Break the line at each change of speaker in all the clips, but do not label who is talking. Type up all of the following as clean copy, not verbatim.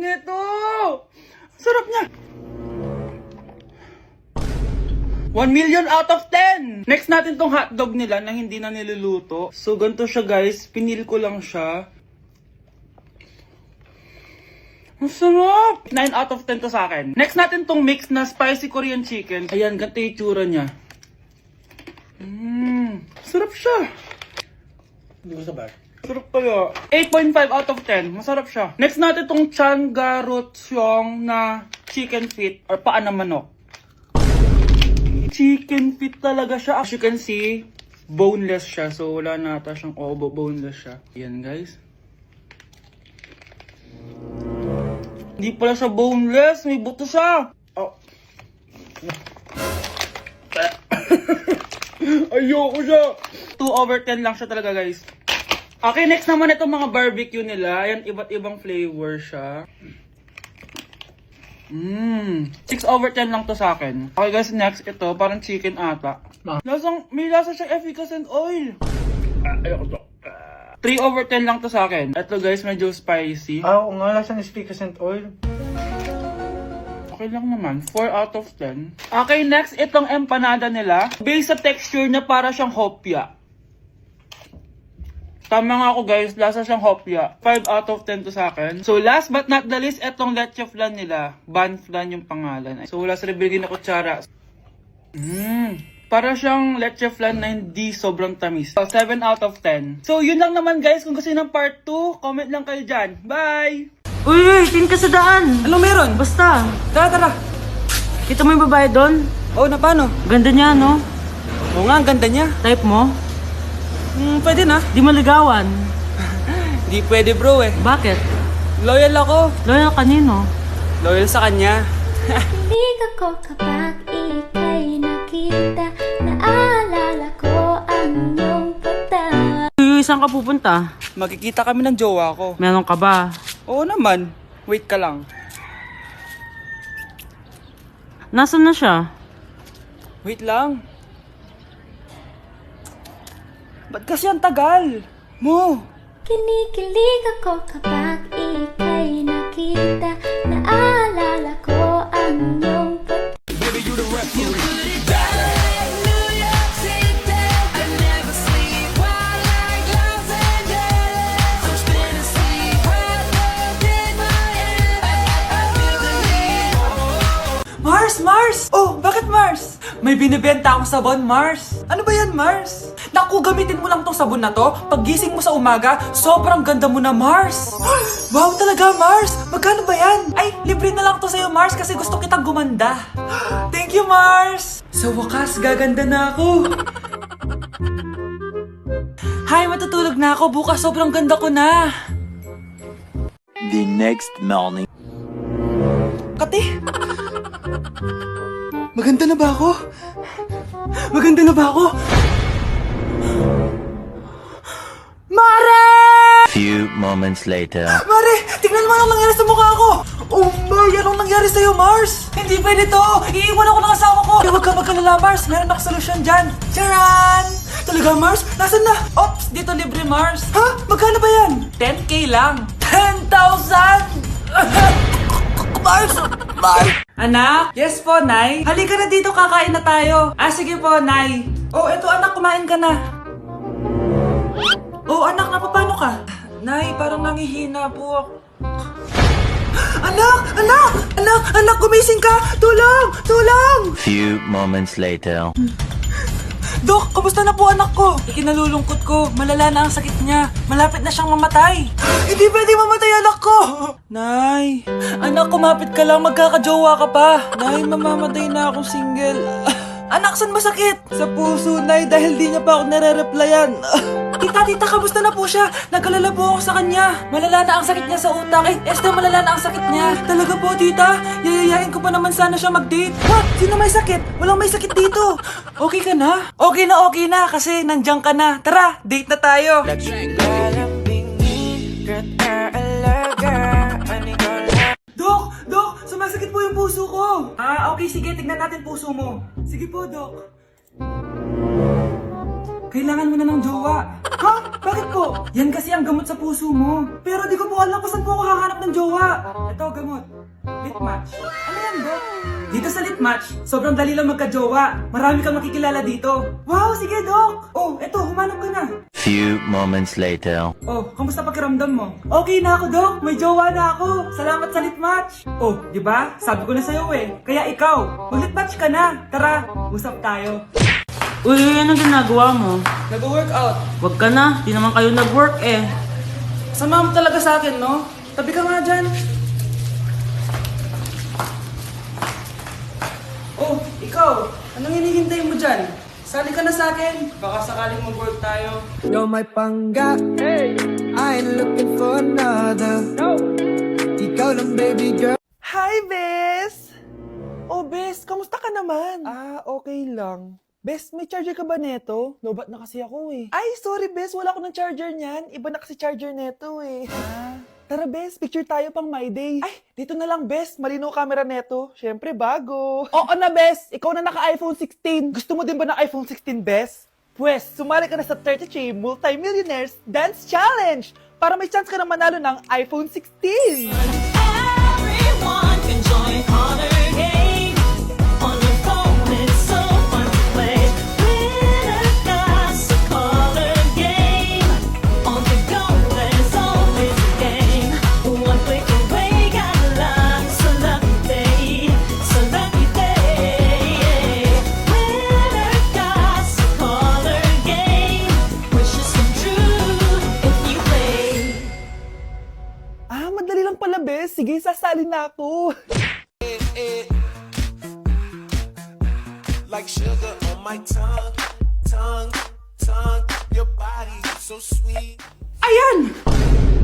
nito! Sarap niya! 1 million out of 10! Next natin tong hotdog nila na hindi na niluluto. So, ganito siya guys. Pinil ko lang siya. Ang sarap! 9 out of 10 to sa akin. Next natin tong mix na spicy Korean chicken. Ayan, ganito yung itsura niya. Sarap siya.
Hindi ko sabay.
Sarap kaya. 8.5 out of 10. Masarap siya. Next natin tong Changarotsyong na chicken feet or paa ng manok. Chicken feet talaga siya. As you can see, boneless siya. So, wala na ata siyang obo. Boneless siya. Yan, guys. Hindi pala siya boneless. May buto siya. Oh. Ayoko siya. 2 over 10 lang siya talaga, guys. Okay, next naman itong mga barbecue nila. Ayan, iba't ibang flavor siya. 6 over 10 lang to sa akin. Okay guys, next ito, parang chicken ata. May lasa siyang efficacent oil.
Ayoko to.
3 over 10 lang to sa akin. Ito guys, medyo spicy.
Oo nga, lasang efficacent oil.
Okay lang naman, 4 out of 10. Okay, next, itong empanada nila. Based sa texture niya, para siyang hopya. Tama nga ako guys, lasa siyang hopya. 5 out of 10 to sa akin. So last but not the least, etong leche flan nila. Ban flan yung pangalan. So wala sa bibigyan na kutsara. Para siyang leche flan na hindi sobrang tamis. So 7 out of 10. So yun lang naman guys. Kung gusto ng part 2, comment lang kayo dyan. Bye!
Uy, tin ka sa daan.
Ano meron?
Basta.
Tara!
Kita mo yung babae doon?
Oh, na paano?
Ganda niya, no?
Oo nga, ang ganda niya.
Type mo?
Pwede na.
Di maligawan.
Di pwede bro eh.
Bakit?
Loyal ako.
Loyal kanino?
Loyal sa kanya.
Kilig ako kapag ika'y nakita. Naalala ko ang iyong pata.
Uy, saan ka pupunta?
Magkikita kami ng jowa ko.
Meron ka ba?
Oo naman. Wait ka lang.
Nasaan na siya?
Wait lang. Ba't kasi ang tagal? Mo!
Kinikilig ako kapag ika'y nakita. Naalala ko ang iyong pata.
Mars! Oh, bakit Mars? May binibenta akong sabon, Mars. Ano ba yan, Mars? Naku, gamitin mo lang tong sabon na to. Paggising mo sa umaga, sobrang ganda mo na, Mars. Wow, talaga, Mars. Magkano ba yan? Ay, libre na lang to sa'yo, Mars, kasi gusto kitang gumanda. Thank you, Mars. Sa wakas, gaganda na ako. Hay, matutulog na ako. Bukas, sobrang ganda ko na.
The next morning.
Kati! Maganda na ba ako? Maganda na ba ako? Mare!
Few moments later.
Mare! Tingnan mo anong nangyari sa mukha ko! Oh my! Anong nangyari sa'yo, Mars? Hindi pwede to! Iiwan ako ng asawa ko! Huwag ka magkalala, Mars! Meron ako solusyon dyan! Charan! Talaga, Mars? Nasaan na? Ops! Dito libre, Mars! Ha? Magkano ba yan? 10k lang! 10,000! Mars! Mars! Anak? Yes po, Nay? Halika na dito, kakain na tayo. Ah, sige po, Nay. Oh, eto anak, kumain ka na. Oh, anak, napapano ka? Nay, parang nangihina po ako. Anak, gumising ka! Tulong!
Few moments later.
Dok, kamusta na po anak ko? Ikinalulungkot ko, malala na ang sakit niya. Malapit na siyang mamatay. Hindi pwede mamatay anak ko! Nay, anak, kumapit ka lang, magkakajowa ka pa. Nay, mamamatay na akong single. Anak, saan masakit? Sa puso, Nay, dahil di niya pa ako nare-replyan. Tita, kamusta na po siya? Nag-alala po ako sa kanya. Malala na ang sakit niya sa utak. Esther, malala na ang sakit niya. Talaga po, tita? Yayayain ko pa naman sana siya mag-date. Ha? Sino may sakit? Walang may sakit dito. Okay ka na? Okay na, kasi nandiyan ka na. Tara, date na tayo. Dok, sumasakit po yung puso ko. Ah, okay, sige, tignan natin puso mo. Sige po, Dok. Kailangan mo na ng jowa. Ha? Bakit po? Yan kasi ang gamot sa puso mo. Pero di ko po alam kung saan po ako hahanap ng jowa. Ito, gamot. Litmatch. Ano yan, Dok? Dito sa Litmatch, sobrang dali lang magka-jowa. Marami kang makikilala dito. Wow, sige, Dok. Oh, eto, humanap ka na.
Few moments later.
Oh, kamusta pakiramdam mo? Okay na ako, Dok. May jowa na ako. Salamat sa Litmatch. Oh, di ba? Sabi ko na sa'yo eh. Kaya ikaw, mag-Litmatch ka na. Tara, usap tayo.
Uy, anong ginagawa mo?
Nag-workout.
Wag ka na, di naman kayo nag-work eh.
Sama mo talaga sa akin, no? Tabi ka nga dyan. Oh, ikaw. Anong hinihintay mo dyan? Sali ka na sa akin. Baka sakaling mag-work tayo.
You're my pangga. I ain't looking for another. Ikaw lang, baby girl.
Hi, Bes! Oh, Bes, kamusta ka naman? Okay lang. Bes, may charger ka ba neto? Lobat na kasi ako eh. Ay, sorry Bes, wala ko ng charger niyan. Iba na kasi charger neto eh. Tara Bes, picture tayo pang my day. Ay, dito na lang Bes, malino camera neto. Syempre bago. Oo na Bes, ikaw na naka-iPhone 16. Gusto mo din ba ng iPhone 16 Bes? Pwes, sumali ka na sa 33 Multi-Millionaires Dance Challenge para may chance ka na manalo ng iPhone 16.
Everyone can join Honor Game. On your phone, it's so fun to play. Winner got a color game. On the go, there's always a game. One click away, got a lot. So lucky day, so lucky day. Winner got a color game. Wishes come true if you play.
Madali lang pala, Bes. Sige, sasali na ako.
Like sugar on my tongue, tongue, tongue. Your body so sweet.
Ayan!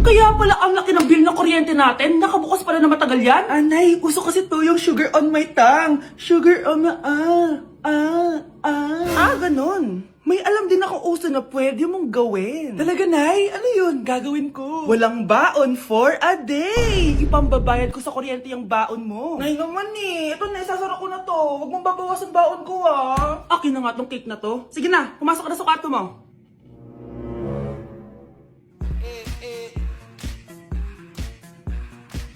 Kaya pala ang laki ng bill ng kuryente natin, nakabukas pala na matagal yan?
Anay, uso kasi to yung sugar on my tongue. Sugar on my... ganun. May alam din ako uso na pwede mong gawin. Talaga, Nay? Ano yun? Gagawin ko. Walang baon for a day. Ipambabayad ko sa kuryente yung baon mo. Nay naman eh. Ito na, isasara ko na to. Huwag mong babawasan baon ko ah.
Akin na nga tong cake na to. Sige na, pumasok ka na sa kwarto mo.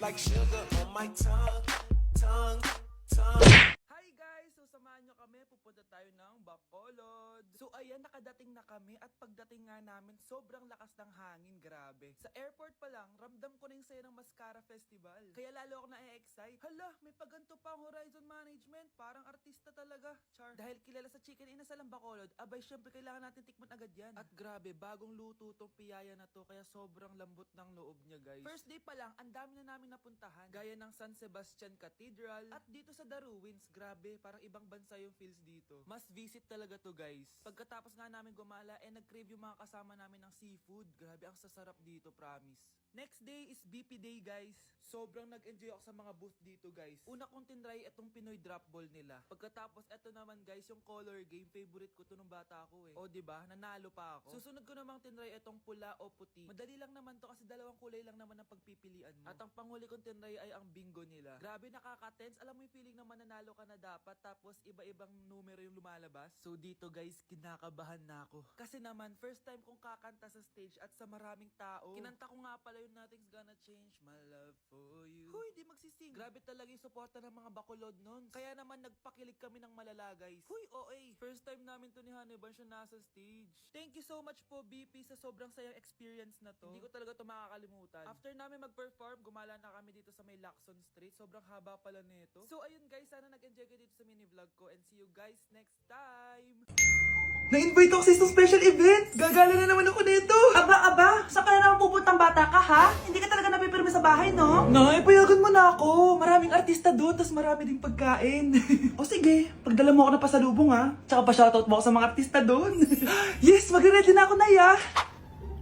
Like sugar on my tongue, tongue, tongue.
Hi guys! So samahan nyo kami, pupunta tayo ng Bacolod. So ayan, nakadating na kami at pagdating nga namin, sobrang lakas ng hangin, grabe. Sa airport pa lang, ramdam ko na yung saya ng Mascara Festival. Kaya lalo ako na-excite. Hala, may paganto pa ang Horizon Management. Parang artista talaga. Char. Dahil kilala sa Chicken Inasal ang Bacolod, abay syempre kailangan natin tikman agad yan. At grabe, bagong luto tong piyaya na to, kaya sobrang lambot ng loob niya guys. First day pa lang, ang dami na namin napuntahan. Gaya ng San Sebastian Cathedral at dito sa The Ruins, grabe, parang ibang bansa yung feels dito. Must visit talaga to guys. Pagkatapos nga namin gumala, nag-crave yung mga kasama namin ng seafood. Grabe, ang sasarap dito, promise. Next day is BP Day guys. Sobrang nag-enjoy ako sa mga booth dito guys. Una kong tinry itong Pinoy drop ball nila. Pagkatapos eto naman guys, yung color game, favorite ko to nung bata ako eh. O diba, nanalo pa ako. Susunod ko namang tinry itong pula o puti. Madali lang naman to kasi dalawang kulay lang naman ang pagpipilian mo. At ang panghuli kong tinry ay ang bingo nila. Grabe, nakaka-tense. Alam mo yung feeling na mananalo ka na dapat tapos iba-ibang numero yung lumalabas. So dito guys, kinakabahan na ako. Kasi naman, first time kong kakanta sa stage at sa maraming tao. Kinanta ko nga pala yung Nothing's Gonna Change My Love For You. Huy, di magsising. Grabe talaga yung suporta ng mga Bacolod nun. Kaya naman nagpakilig kami ng malala guys. Huy, OA. First time namin to ni Hannibal siya nasa stage. Thank you so much po BP sa sobrang sayang experience na to. Hindi ko talaga to makakalimutan. After namin mag-perform, gumala na kami dito sa may Lacson Street. Sobrang haba pala nito. So ayun guys, sana nag-enjoy kayo dito sa mini vlog ko and see you guys next time. Na-invite ako sa isang special event! Gagala na naman ako nito!
Aba, saan ka na naman pupuntang bata ka ha? Hindi ka talaga napipirme sa bahay, no?
Nay, payagan mo na ako! Maraming artista doon, tas marami ding pagkain. O sige, pagdala mo ako na pasalubong ha. Tsaka pa shoutout mo ako sa mga artista doon. Yes, magre-ready na ako na ya!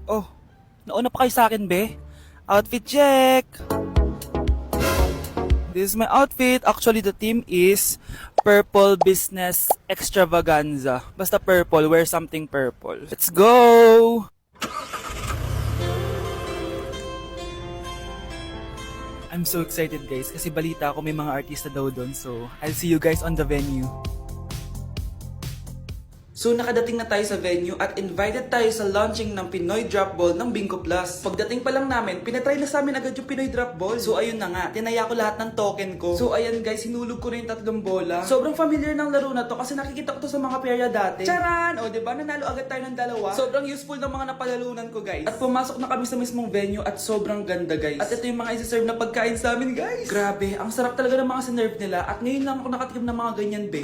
Oh, nauna pa kayo sa akin, be? Outfit check! This is my outfit. Actually, the theme is Purple Business Extravaganza. Basta purple, wear something purple. Let's go! I'm so excited guys kasi balita ko may mga artista daw doon. So, I'll see you guys on the venue. So nakadating na tayo sa venue at invited tayo sa launching ng Pinoy Drop Ball ng Bingo Plus. Pagdating pa lang namin, pinatry na sa amin agad yung Pinoy Drop Ball. So ayun na nga, tinaya ko lahat ng token ko. So ayan guys, hinulog ko na yung 3 bola. Sobrang familiar ng laro na to kasi nakikita ko to sa mga perya dati. Charan! O diba, nanalo agad tayo ng 2. Sobrang useful ng mga napalalunan ko guys. At pumasok na kami sa mismong venue at sobrang ganda guys. At ito yung mga isi-serve na pagkain sa amin guys. Grabe, ang sarap talaga ng mga sinerve nila at ngayon lang ako nakatikim ng mga ganyan be.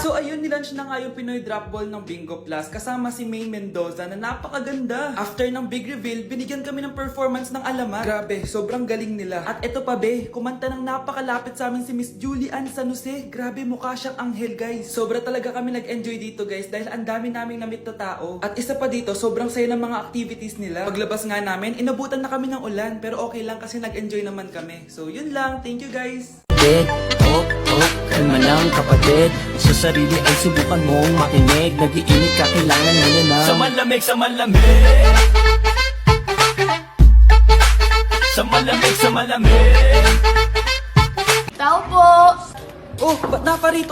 So ayun, nilaunch na nga yung Pinoy Drop Ball ng Bingo Plus kasama si May Mendoza na napakaganda. After ng big reveal, binigyan kami ng performance ng alamat. Grabe, sobrang galing nila. At eto pa be, kumanta ng napakalapit sa amin si Miss Julie Ann San Jose. Grabe, mukha siyang anghel guys. Sobra talaga kami nag-enjoy dito guys dahil ang dami naming na-meet na tao. At isa pa dito, sobrang saya ng mga activities nila. Paglabas nga namin, inabutan na kami ng ulan pero okay lang kasi nag-enjoy naman kami. So yun lang, thank you guys.
Kalma lang kapatid. Sa sarili ay subukan mong makinig. Nag-iinit ka, kailangan mo na ng sa malamig. Sa malamig.
Oh, ba't naparito